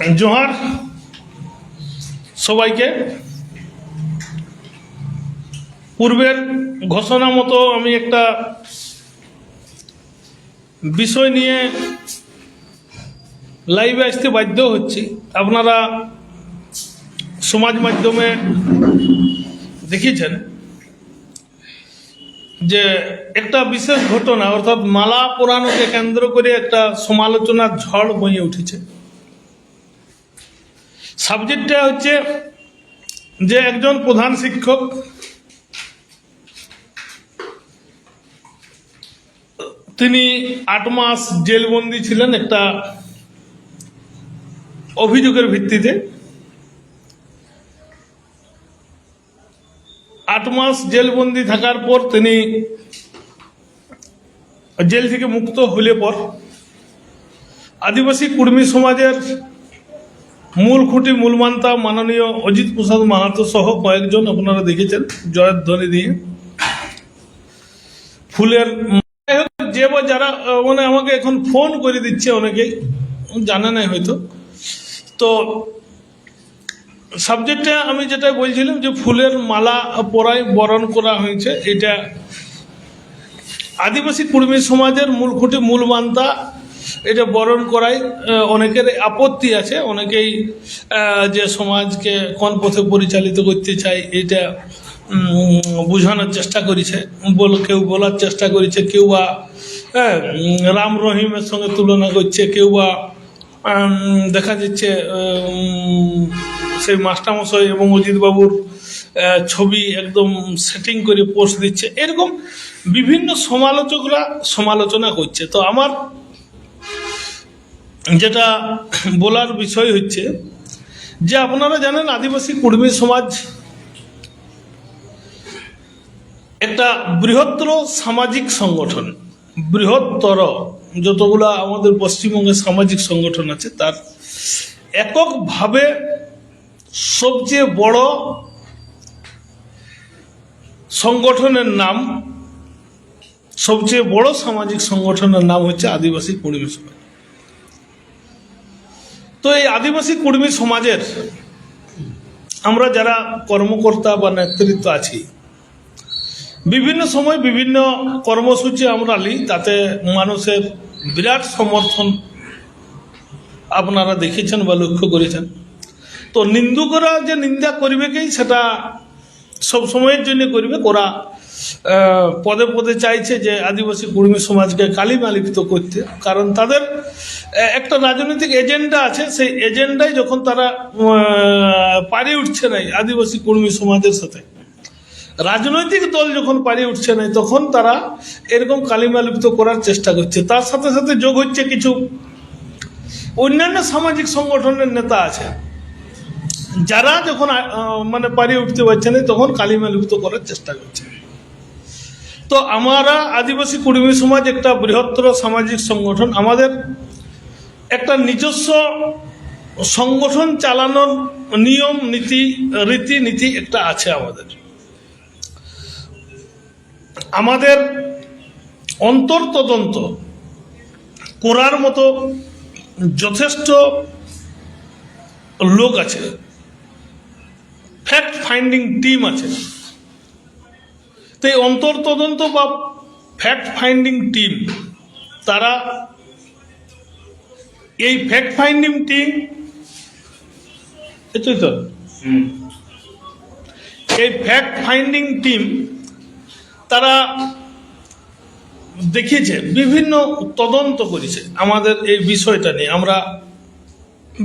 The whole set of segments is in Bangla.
जोहार सबाइके पूर्वेर घोषणा मतो आमी एकटा विषय निये लाइवे आसते बाध्य होच्छी। आपनारा समाज माध्यमे देखिएछेन जे एकटा विशेष घटना अर्थात माला पोड़ानोके केंद्र करे एकटा समालोचनार झड़ बये उठेছে। सबजेक्टटा হচ্ছে যে একজন প্রধান শিক্ষক তিনি 8 মাস জেলবন্দি ছিলেন একটা অভিযোগের ভিত্তিতে। 8 মাস জেলবন্দি থাকার পর তিনি জেল থেকে মুক্ত হলে পর আদিবাসী কুর্মী সমাজের मूल खुटी मूलमानता माननीय अजित प्रसाद माहातो सह कयेकजन आपनारा देखेছেন जयर ध्वनि दिए फुलेर जे যারা মানে আমাকে এখন ফোন করে দিচ্ছে অনেকেই জানে না হয়তো। তো সাবজেক্টে আমি যেটা বলছিলাম যে ফুলের মালা পরায় বরণ করা হয়েছে, এটা আদিবাসী কুর্মী সমাজের মূল খুঁটি মূলমানতা এটা বরণ করায় অনেকের আপত্তি আছে। অনেকেই যে সমাজকে কোন পথে পরিচালিত করতে চায় এটা বোঝানোর চেষ্টা করেছে, কেউ বলার চেষ্টা করেছে, কেউ বা রাম রহিমের সঙ্গে তুলনা করছে, কেউ বা দেখা যাচ্ছে সেই মাস্টারমশাই এবং অজিত বাবুর ছবি একদম সেটিং করে পোস্ট দিচ্ছে। এরকম বিভিন্ন সমালোচকরা সমালোচনা করছে। তো আমার যেটা বলার বিষয় হচ্ছে যে আপনারা জানেন আদিবাসী কুর্মী সমাজ একটা বৃহত্তর সামাজিক সংগঠন। বৃহত্তর যতগুলা আমাদের পশ্চিমবঙ্গের সামাজিক সংগঠন আছে তার এককভাবে সবচেয়ে বড় সংগঠনের নাম, সবচেয়ে বড় সামাজিক সংগঠনের নাম হচ্ছে আদিবাসী কুর্মী সমাজ। তো এই আদিবাসী কুর্মী সমাজের আমরা যারা কর্মকর্তা বা নেতৃত্ব আছি বিভিন্ন সময় বিভিন্ন কর্মসূচি আমরা নিই, তাতে মানুষের বিরাট সমর্থন আপনারা দেখেছেন বা লক্ষ্য করেছেন। তো নিন্দুকরা যে নিন্দা করবেকেই সেটা সব সময়ের জন্য করবে, ওরা পদে পদে চাইছে যে আদিবাসী কুর্মী সমাজকে কালিমালিপ্ত করতে, কারণ তাদের একটা রাজনৈতিক এজেন্ডা আছে। সেই এজেন্ডায় যখন তারা পারে উঠছে নাই আদিবাসী কুর্মী সমাজের সাথে, রাজনৈতিক দল যখন পারে উঠছে নাই তখন তারা এরকম কালিমালিপ্ত করার চেষ্টা করছে। তার সাথে সাথে যোগ হচ্ছে কিছু অন্যান্য সামাজিক সংগঠনের নেতা আছে যারা যখন মানে পারে উঠতে পারছে না তখন কালিমালিপ্ত করার চেষ্টা করছে। তো আমরা আদিবাসী কুর্মী সমাজ একটা বৃহত্তর সামাজিক সংগঠন, আমাদের একটা নিজস্ব সংগঠন চালানোর নিয়ম নীতি রীতিনীতি একটা আছে। আমাদের অন্তর্তদন্ত করার মতো যথেষ্ট লোক আছে, ফ্যাক্ট ফাইন্ডিং টিম আছে। তো এই অন্তর্তদন্ত বা ফ্যাক্ট ফাইন্ডিং টিম, তারা এই ফ্যাক্ট ফাইন্ডিং টিম এটাই তো এই ফ্যাক্ট ফাইন্ডিং টিম তারা দেখিয়েছে, বিভিন্ন তদন্ত করেছে আমাদের এই বিষয়টা নিয়ে। আমরা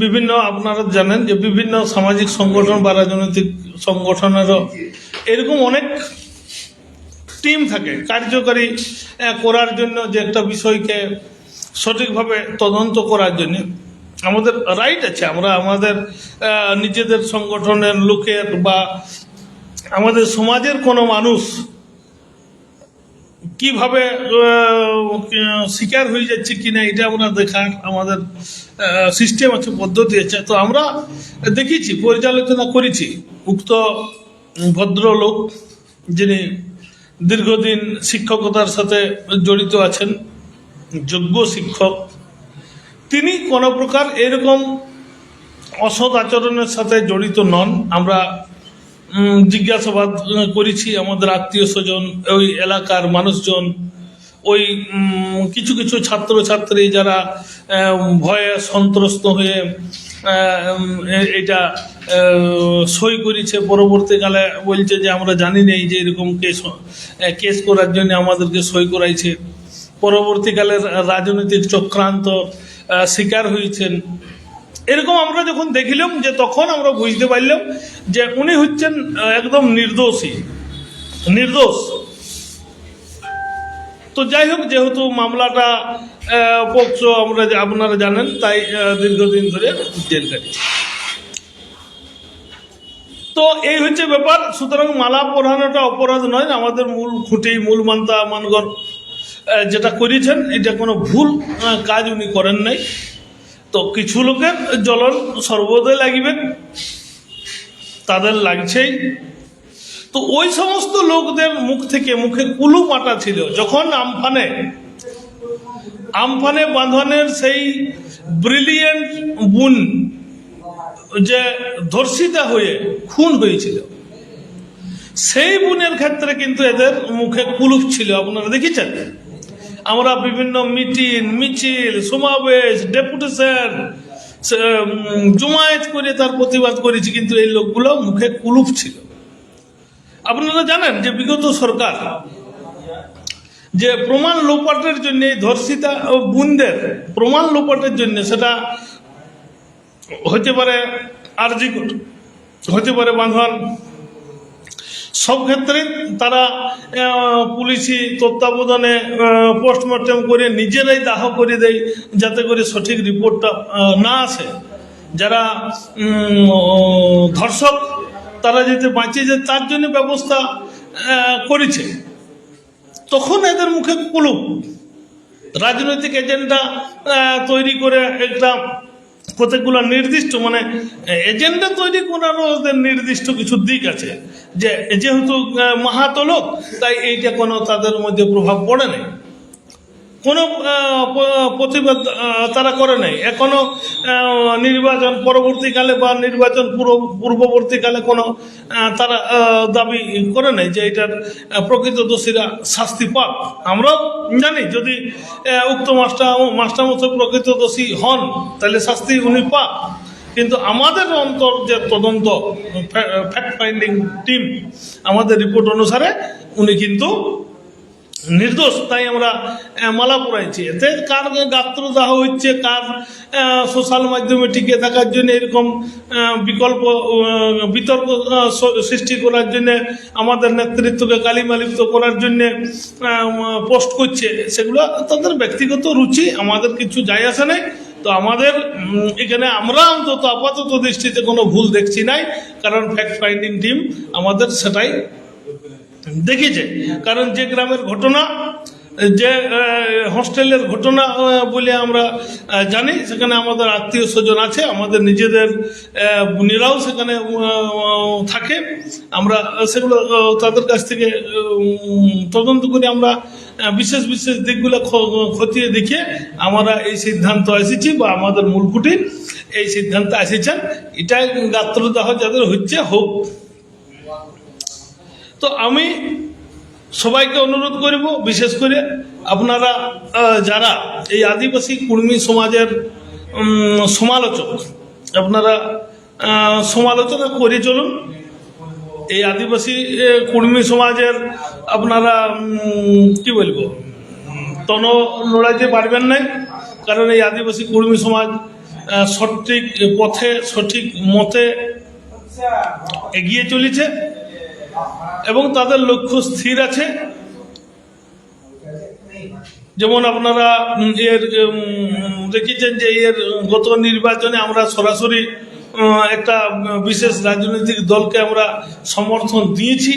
বিভিন্ন আপনারা জানেন যে বিভিন্ন সামাজিক সংগঠন বা রাজনৈতিক সংগঠনেরও এরকম অনেক টিম থাকে কার্যকরী করার জন্য, যে একটা বিষয়কে সঠিকভাবে তদন্ত করার জন্য আমাদের রাইট আছে। আমরা আমাদের নিজেদের সংগঠনের লোকের বা আমাদের সমাজের কোনো মানুষ কিভাবে শিকার হয়ে যাচ্ছে কিনা এটা আমরা দেখার আমাদের সিস্টেম আছে, পদ্ধতি আছে। তো আমরা দেখেছি, পর্যালোচনা করেছি। উক্ত ভদ্রলোক যিনি দীর্ঘদিন শিক্ষকতার সাথে জড়িত আছেন, যোগ্য শিক্ষক, তিনি কোনো প্রকার এরকম অসৎ আচরণের সাথে জড়িত নন। আমরা জিজ্ঞাসাবাদ করেছি আমাদের আত্মীয় স্বজন, ওই এলাকার মানুষজন, ওই কিছু কিছু ছাত্রছাত্রী যারা ভয়ে সন্ত্রস্ত হয়ে এটা সই করেছে, পরবর্তীকালে বলছে যে আমরা জানি নেই যে এরকম কেস করার জন্য আমাদেরকে সই করাইছে। পরবর্তীকালে রাজনৈতিক চক্রান্ত শিকার হয়েছেন। এরকম আমরা যখন দেখিলাম, যে তখন আমরা বুঝতে পারলাম যে উনি হচ্ছেন একদম নির্দোষ। তো যাই হোক, যেহেতু মামলাটা পক্সো আপনারা জানেন, তাই দীর্ঘদিন ধরে জেল কাটিয়েছে। তো এই হচ্ছে ব্যাপার। সুতরাং মালা পরানোটা অপরাধ নয়। আমাদের মূল খুঁটি, মূল মানগর যেটা করেছেন, এটা কোনো ভুল কাজ উনি করেন নাই। তো কিছু লোকের জ্বলন সর্বদাই লাগবে, তাদের লাগছেই। তো ওই সমস্ত লোকদের মুখে কুলুপ আটা ছিল যখন আমফানে বাঁধনের সেই ব্রিলিয়েন্ট বোন যে ধর্ষিতা হয়ে খুন হয়েছিল, সেই বোনের ক্ষেত্রে কিন্তু এদের মুখে কুলুপ ছিল। আপনারা দেখেছেন, আমরা বিভিন্ন মিছিল, সমাবেশ, ডেপুটেশন, জমায়েত করে তার প্রতিবাদ করেছি, কিন্তু এই লোকগুলো মুখে কুলুপ ছিল। আপনারা জানেন যে বিগত সরকার যে প্রমাণ লোপাটের জন্য, ধর্ষিতা বোনদের প্রমাণ লোপাটের জন্য, সেটা হতে পারে আরজি, হতে পারে বাঁধন, সব ক্ষেত্রে তারা পুলিশি তত্ত্বাবধানে পোস্টমর্টম করে নিজেরাই দাহ করে দেয়, যাতে করে সঠিক রিপোর্টটা না আসে। যারা ধর্ষক তারা যাতে বাঁচে যায় তার জন্য ব্যবস্থা করেছে। তখন এদের মুখে কুলুপ, রাজনৈতিক এজেন্ডা তৈরি করে একটা কতগুলো নির্দিষ্ট, মানে এজেন্ডা তৈরি করারও ওদের নির্দিষ্ট কিছু দিক আছে, যে যেহেতু মাহাতো লোক, তাই এইটা কোনো তাদের মধ্যে প্রভাব পড়ে নাই, কোনো প্রতিবাদ তারা করে নাই। এখনো নির্বাচন পরবর্তীকালে বা নির্বাচন পূর্ববর্তীকালে কোনো তারা দাবি করে নাই যে এটার প্রকৃত দোষীরা শাস্তি পাক। আমরাও জানি যদি উক্ত মাস্টারমশাই প্রকৃত দোষী হন তাহলে শাস্তি উনি পাক, কিন্তু আমাদের যে তদন্ত ফ্যাক্ট ফাইন্ডিং টিম, আমাদের রিপোর্ট অনুসারে উনি কিন্তু নির্দোষ। তাই আমরা মালা পরাইছি। এতে কার গাত্রদাহ হচ্ছে, কার সোশ্যাল মাধ্যমে টিকে থাকার জন্য এরকম বিতর্ক সৃষ্টি করার জন্য, আমাদের নেতৃত্বকে কালিমালিপ্ত করার জন্য পোস্ট করছে, সেগুলো তাদের ব্যক্তিগত রুচি, আমাদের কিছু যায় আসে নাই। তো আমাদের এখানে আমরা অন্তত আপাতত দৃষ্টিতে কোনো ভুল দেখছি নাই, কারণ ফ্যাক্ট ফাইন্ডিং টিম আমাদের সেটাই দেখেছে। কারণ যে গ্রামের ঘটনা, যে হস্টেলের ঘটনা বলে আমরা জানি, সেখানে আমাদের আত্মীয় স্বজন আছে, আমাদের নিজেদের বোনেরাও সেখানে থাকে। আমরা সেগুলো তাদের কাছ থেকে তদন্ত করে আমরা বিশেষ দিকগুলো খতিয়ে দেখে আমরা এই সিদ্ধান্ত এসেছি, বা আমাদের মূলকুটি এই সিদ্ধান্তে এসেছেন, এটাই গাত্রদাহ যাদের হচ্ছে হোক। তো আমি সবাইকে অনুরোধ করব, বিশেষ করে আপনারা যারা এই আদিবাসী কুর্মী সমাজের সমালোচক, আপনারা সমালোচনা করে চলুন। এই আদিবাসী কুর্মী সমাজের আপনারা কি বলবো, তন নড়াইতে পারবেন না, কারণ এই আদিবাসী কুর্মী সমাজ সঠিক পথে, সঠিক মতে এগিয়ে চলেছে এবং তাদের লক্ষ্য স্থির আছে। যেমন আপনারা দেখেছেন যে গত নির্বাচনে আমরা সরাসরি একটা বিশেষ রাজনৈতিক দলকে আমরা সমর্থন দিয়েছি,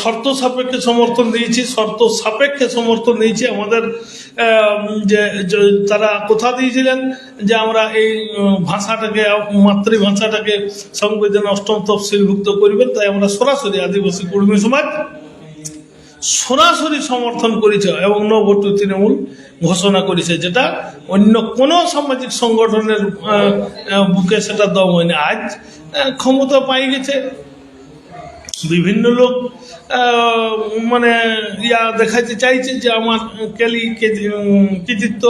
শর্ত সাপেক্ষে সমর্থন দিয়েছি। আমাদের যে তারা কথা দিয়েছিলেন যে আমরা এই ভাষাটাকে, মাতৃভাষাটাকে সংবিধানে ৮ম তফসিলভুক্ত করবেন, তাই আমরা সরাসরি আদিবাসী কুর্মী সমাজ সরাসরি সমর্থন করেছে এবং নো ভোট টু তৃণমূল ঘোষণা করেছে, যেটা অন্য কোনো সামাজিক সংগঠনের বুকে সেটা দম হয়নি। আজ ক্ষমতা পাই গেছে, বিভিন্ন লোক মানে দেখাতে চাইছে যে আমার কৃতিত্ব,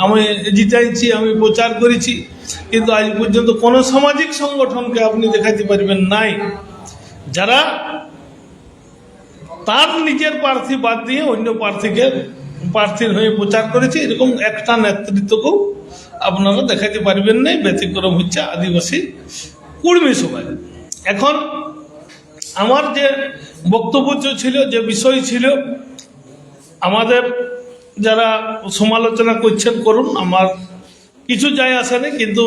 আমি জিতাইছি, আমি প্রচার করেছি, কিন্তু আজ পর্যন্ত কোনো সামাজিক সংগঠনকে আপনি দেখাতে পারবেন নাই যারা তার নিজের প্রার্থী বাদ দিয়ে অন্য প্রার্থীর হয়ে প্রচার করেছে। এরকম একটা নেতৃত্বকেও আপনারা দেখাতে পারবেন নাই, ব্যতিক্রম হচ্ছে আদিবাসী কুর্মী সমাজ। এখন আমার যে বক্তব্য ছিল, যে বিষয় ছিল, আমাদের যারা সমালোচনা করছেন করুন, আমার কিছু যায় আসে না, কিন্তু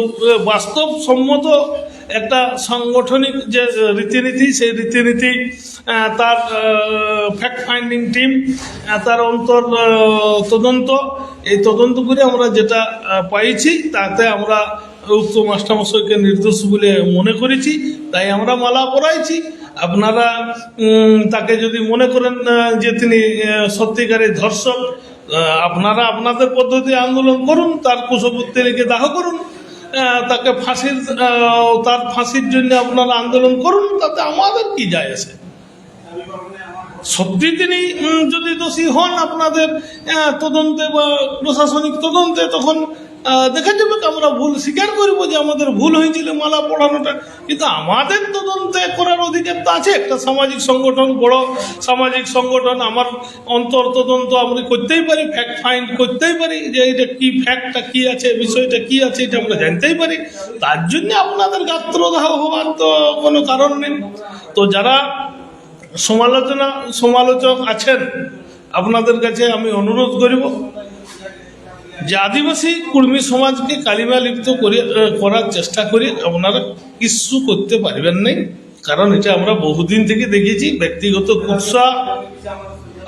বাস্তবসম্মত একটা সাংগঠনিক যে রীতিনীতি, সেই রীতিনীতি, তার ফ্যাক্ট ফাইন্ডিং টিম, তার তদন্ত, এই তদন্ত করে আমরা যেটা পাইছি তাতে আমরা উক্ত মাস্টারমশাইকে নির্দোষ বলে মনে করেছি, তাই আমরা মালা পরাইছি। আপনারা তাকে যদি মনে করেন যে তিনি সত্যিকারের ধর্ষক, আপনারা আপনাদের পদ্ধতি আন্দোলন করুন, তার কুশপুত্তি লিখে দাহ করুন, তাকে তার ফাঁসির জন্য আপনারা আন্দোলন করুন, তাতে আমাদের কি যায় আসে। সত্যি তিনি যদি দোষী হন আপনাদের তদন্তে বা প্রশাসনিক তদন্তে, তখন দেখা যাবে আমরা ভুল স্বীকার করব যে আমাদের ভুল হয়েছিল মালা পড়ানোটা, কিন্তু আমাদের তদন্তে করার অধিকার তো আছে। একটা সামাজিক সংগঠন, বড় সামাজিক সংগঠন, আমার অন্তর তদন্ত আমরা করতেই পারি, ফ্যাক্ট ফাইন্ড করতেই পারি যে এটা কি, ফ্যাক্টটা কি আছে, বিষয়টা কি আছে, এটা আমরা জানতেই পারি। তার জন্য আপনাদের গাত্রদাহ হওয়ার তো কোনো কারণ নেই। তো যারা সমালোচক আছেন, আপনাদের কাছে আমি অনুরোধ করব যে আদিবাসী কুর্মী সমাজকে কালিমা লিপ্ত করার চেষ্টা করে আপনারা কিছু করতে পারবেন নাই, কারণ এটা আমরা বহুদিন থেকে দেখেছি। ব্যক্তিগত কুৎসা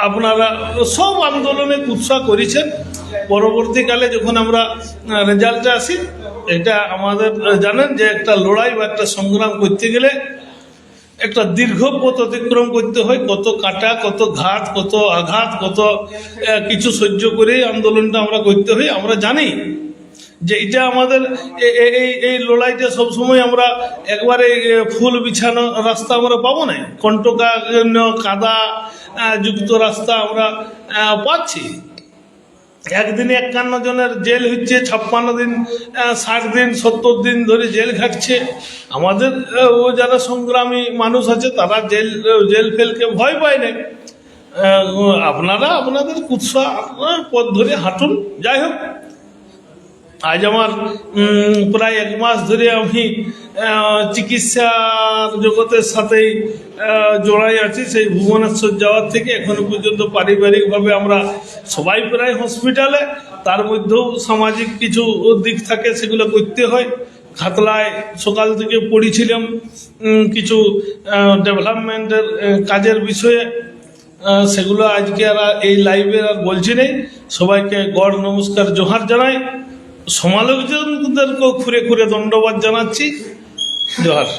আপনারা সব আন্দোলনে কুৎসা করেছেন। পরবর্তীকালে যখন আমরা রেজাল্টে আসি, এটা আমাদের জানেন যে একটা লড়াই বা একটা সংগ্রাম করতে গেলে একটা দীর্ঘ পথ অতিক্রম করতে হয়, কত কাটা, কত ঘাত, কত আঘাত, কত কিছু সহ্য করে আন্দোলনটা আমরা করতে হয়। আমরা জানি যে এটা আমাদের এই লড়াইটা সবসময় আমরা একবারে ফুল বিছানো রাস্তা আমরা পাবো না, কণ্টকারণ্য কাদা যুক্ত রাস্তা আমরা পাচ্ছি। একদিনে 51 জনের জেল হচ্ছে, 56 দিন, 60 দিন, 70 দিন ধরে জেল খাটছে। আমাদের যারা সংগ্রামী মানুষ আছে তারা জেল ফেলকে ভয় পায় না। আপনারা আপনাদের কুৎসা পথ ধরে হাঁটুন। যাই হোক, আজ আমার প্রায় 1 মাস ধরে আমি চিকিৎসার জগতের সাথেই জড়াই আছি। সেই ভুবনেশ্বর যাওয়ার থেকে এখনো পর্যন্ত পারিবারিকভাবে আমরা সবাই প্রায় হসপিটালে, তার মধ্যেও সামাজিক কিছু দিক থাকে, সেগুলো করতে হয়। খাতলায় সকাল থেকে পড়েছিলাম কিছু ডেভেলপমেন্টের কাজের বিষয়ে, সেগুলো আজকে আর এই লাইভে আর বলছি নেই। সবাইকে গড় নমস্কার, জোহার জানাই। সমালোচকদেরকেও খুঁড়ে খুঁড়ে দণ্ডবাদ জানাচ্ছি। জোহার।